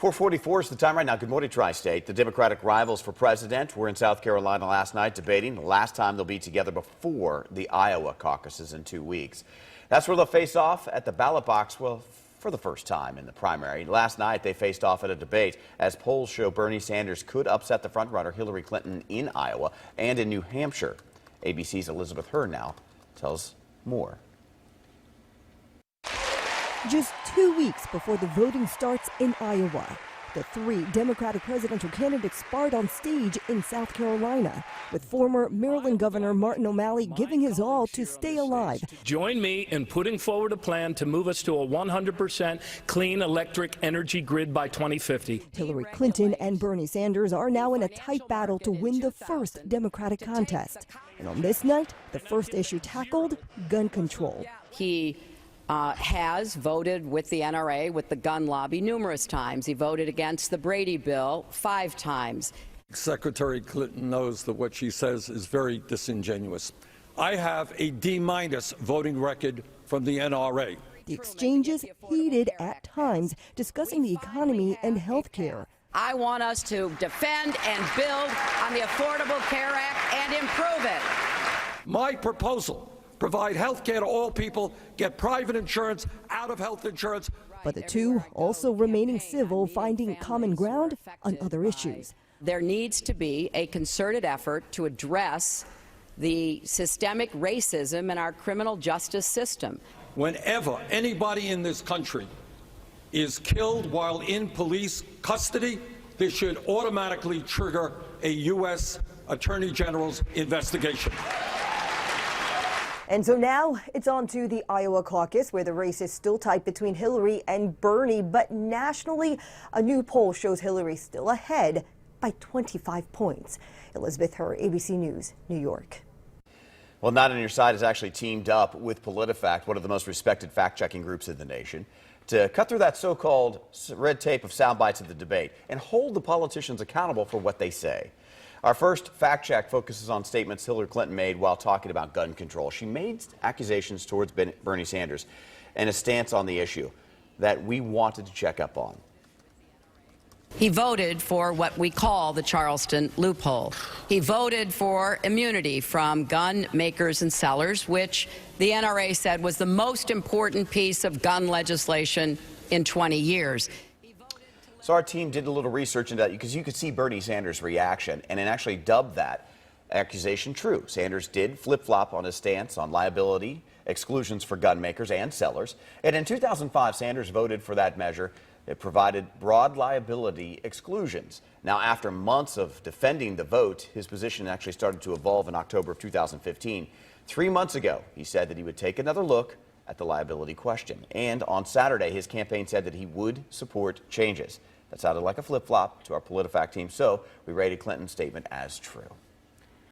4:44 is the time right now. Good morning, Tri-State. The Democratic rivals for president were in South Carolina last night debating the last time they'll be together before the Iowa caucuses in 2 weeks. That's where they'll face off at the ballot box, well, for the first time in the primary. Last night, they faced off at a debate as polls show Bernie Sanders could upset the frontrunner Hillary Clinton in Iowa and in New Hampshire. ABC's Elizabeth Hurd now tells more. Just 2 weeks before the voting starts in Iowa, the three Democratic presidential candidates sparred on stage in South Carolina, with former Maryland Governor Martin O'Malley giving his all to stay alive. Join me in putting forward a plan to move us to a 100% clean electric energy grid by 2050. Hillary Clinton and Bernie Sanders are now in a tight battle to win the first Democratic contest. And on this night, the first issue tackled, gun control. He has voted with the NRA, with the gun lobby, numerous times. He voted against the Brady bill 5 times. Secretary Clinton knows that what she says is very disingenuous. I have a D- voting record from the NRA. The exchanges heated at times, discussing the economy and health care. I want us to defend and build on the Affordable Care Act and improve it. My proposal: provide health care to all people, get private insurance out of health insurance. But the two also remaining civil, finding common ground on other issues. There needs to be a concerted effort to address the systemic racism in our criminal justice system. Whenever anybody in this country is killed while in police custody, this should automatically trigger a U.S. Attorney General's investigation. And so now it's on to the Iowa caucus, where the race is still tight between Hillary and Bernie. But nationally, a new poll shows Hillary still ahead by 25 points. Elizabeth Hurd, ABC News, New York. Well, Not on Your Side has actually teamed up with PolitiFact, one of the most respected fact-checking groups in the nation, to cut through that so-called red tape of sound bites of the debate and hold the politicians accountable for what they say. Our first fact check focuses on statements Hillary Clinton made while talking about gun control. She made accusations towards Bernie Sanders and a stance on the issue that we wanted to check up on. He voted for what we call the Charleston loophole. He voted for immunity from gun makers and sellers, which the NRA said was the most important piece of gun legislation in 20 years. So our team did a little research into that because you could see Bernie Sanders' reaction and it actually dubbed that accusation true. Sanders did flip-flop on his stance on liability exclusions for gun makers and sellers. And in 2005, Sanders voted for that measure. It provided broad liability exclusions. Now, after months of defending the vote, his position actually started to evolve in October of 2015. 3 months ago, he said that he would take another look at the liability question. And on Saturday, his campaign said that he would support changes. That sounded like a flip-flop to our PolitiFact team, so we rated Clinton's statement as true.